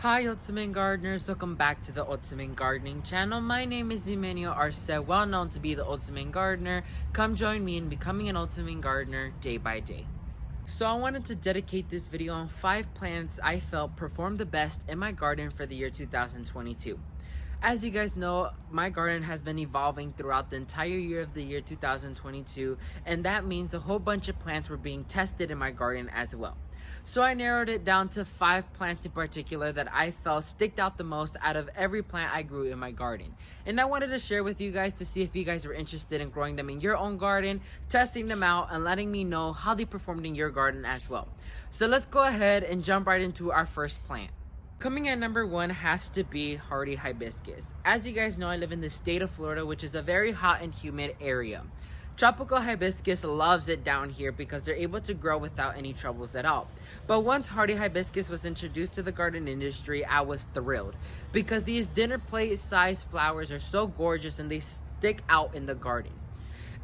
Hi Ultimate Gardeners, welcome back to the Ultimate Gardening channel. My name is Emmanuel Arce, well known to be the Ultimate Gardener. Come join me in becoming an Ultimate Gardener day by day. So I wanted to dedicate this video on 5 plants I felt performed the best in my garden for the year 2022. As you guys know, my garden has been evolving throughout the entire year of the year 2022, and that means a whole bunch of plants were being tested in my garden as well. So I narrowed it down to 5 plants in particular that I felt sticked out the most out of every plant I grew in my garden. And I wanted to share with you guys to see if you guys were interested in growing them in your own garden, testing them out, and letting me know how they performed in your garden as well. So let's go ahead and jump right into our first plant. Coming at number 1 has to be Hearty Hibiscus. As you guys know, I live in the state of Florida, which is a very hot and humid area. Tropical hibiscus loves it down here because they're able to grow without any troubles at all. But once Hearty Hibiscus was introduced to the garden industry, I was thrilled because these dinner plate sized flowers are so gorgeous and they stick out in the garden.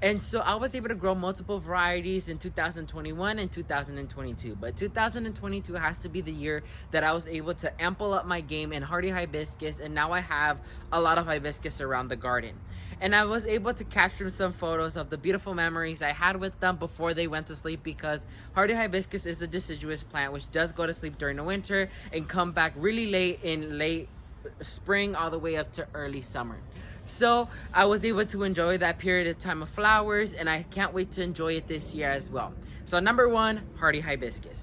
And so I was able to grow multiple varieties in 2021 and 2022. But 2022 has to be the year that I was able to ample up my game in Hearty Hibiscus, and now I have a lot of hibiscus around the garden. And I was able to capture some photos of the beautiful memories I had with them before they went to sleep, because Hearty Hibiscus is a deciduous plant which does go to sleep during the winter and come back really late in late spring all the way up to early summer. So I was able to enjoy that period of time of flowers, and I can't wait to enjoy it this year as well. So number 1, Hearty Hibiscus.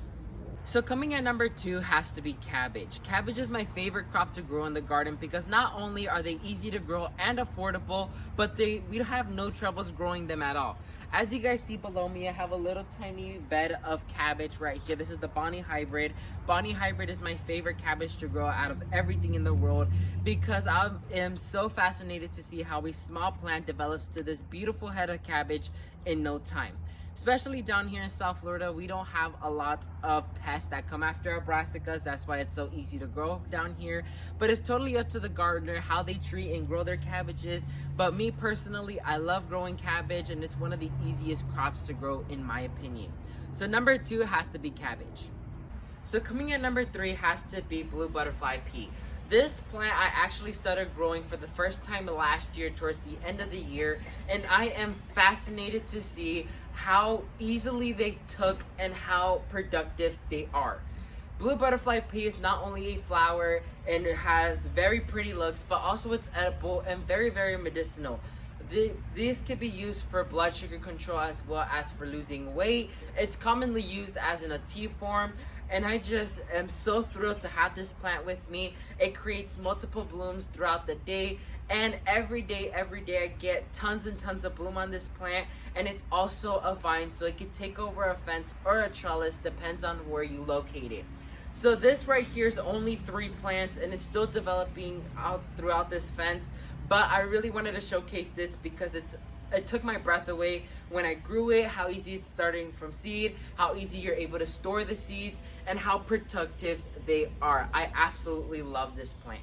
So coming at number 2 has to be cabbage. Cabbage is my favorite crop to grow in the garden because not only are they easy to grow and affordable, but we have no troubles growing them at all. As you guys see below me, I have a little tiny bed of cabbage right here. This is the Bonnie Hybrid. Bonnie Hybrid is my favorite cabbage to grow out of everything in the world because I am so fascinated to see how a small plant develops to this beautiful head of cabbage in no time. Especially down here in South Florida, we don't have a lot of pests that come after our brassicas. That's why it's so easy to grow down here. But it's totally up to the gardener how they treat and grow their cabbages. But me personally, I love growing cabbage, and it's one of the easiest crops to grow in my opinion. So number 2 has to be cabbage. So coming at number 3 has to be blue butterfly pea. This plant I actually started growing for the first time last year towards the end of the year, and I am fascinated to see how easily they took and how productive they are. Blue butterfly pea is not only a flower and it has very pretty looks, but also it's edible and very, very medicinal. These can be used for blood sugar control as well as for losing weight. It's commonly used as in a tea form, and I just am so thrilled to have this plant with me. It creates multiple blooms throughout the day, and every day I get tons and tons of bloom on this plant. And it's also a vine, so it can take over a fence or a trellis, depends on where you locate it. So this right here is only 3 plants, and it's still developing out throughout this fence. But I really wanted to showcase this because it took my breath away when I grew it, how easy it's starting from seed, how easy you're able to store the seeds, and how productive they are. I absolutely love this plant.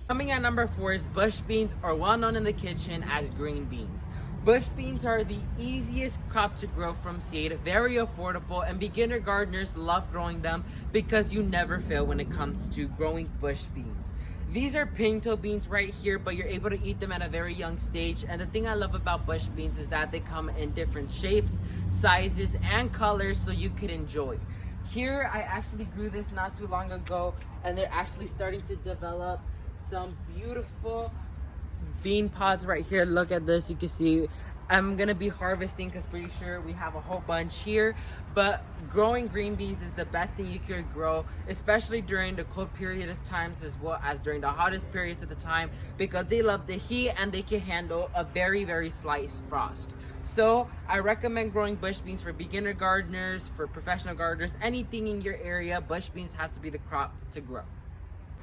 Coming at number 4 is bush beans, or well known in the kitchen as green beans. Bush beans are the easiest crop to grow from seed, very affordable, and beginner gardeners love growing them because you never fail when it comes to growing bush beans. These are pinto beans right here, but you're able to eat them at a very young stage. And the thing I love about bush beans is that they come in different shapes, sizes, and colors, so you could enjoy. Here, I actually grew this not too long ago, and they're actually starting to develop some beautiful bean pods right here. Look at this. You can see I'm gonna be harvesting because pretty sure we have a whole bunch here. But growing green beans is the best thing you could grow, especially during the cold period of times as well as during the hottest periods of the time, because they love the heat and they can handle a very, very slight frost. So I recommend growing bush beans for beginner gardeners, for professional gardeners, anything in your area. Bush beans has to be the crop to grow.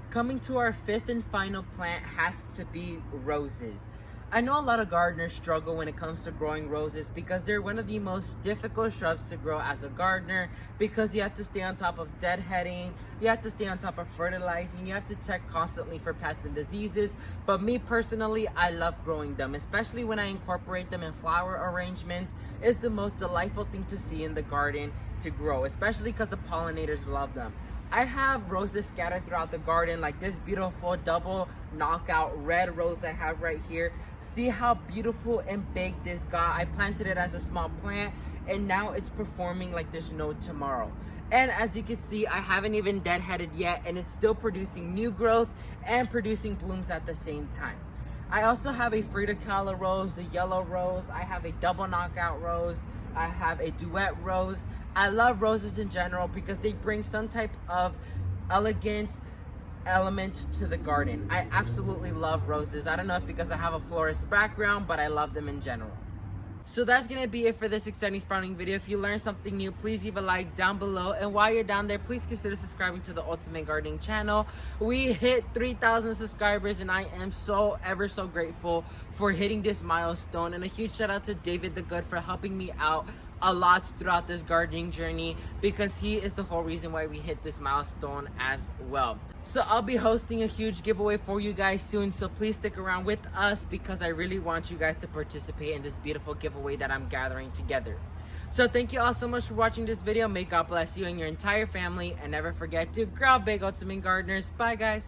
Coming to our 5th and final plant has to be roses. I know a lot of gardeners struggle when it comes to growing roses because they're one of the most difficult shrubs to grow as a gardener, because you have to stay on top of deadheading, you have to stay on top of fertilizing, you have to check constantly for pests and diseases. But me personally, I love growing them, especially when I incorporate them in flower arrangements. It's the most delightful thing to see in the garden to grow, especially because the pollinators love them. I have roses scattered throughout the garden, like this beautiful double knockout red rose I have right here. See how beautiful and big this got. I planted it as a small plant and now it's performing like there's no tomorrow. And as you can see, I haven't even deadheaded yet and it's still producing new growth and producing blooms at the same time. I also have a Frida rose, the yellow rose. I have a double knockout rose. I have a duet rose. I love roses in general because they bring some type of elegant element to the garden. I absolutely love roses. I don't know if because I have a florist background, but I love them in general. So that's gonna be it for this exciting sprouting video. If you learned something new, please leave a like down below, and while you're down there, please consider subscribing to the Ultimate Gardening channel. We hit 3,000 subscribers and I am so ever so grateful for hitting this milestone, and a huge shout out to David the Good for helping me out a lot throughout this gardening journey, because he is the whole reason why we hit this milestone as well. So I'll be hosting a huge giveaway for you guys soon, so please stick around with us because I really want you guys to participate in this beautiful giveaway that I'm gathering together. So thank you all so much for watching this video. May God bless you and your entire family, and never forget to grow big, Ultimate Gardeners. Bye guys.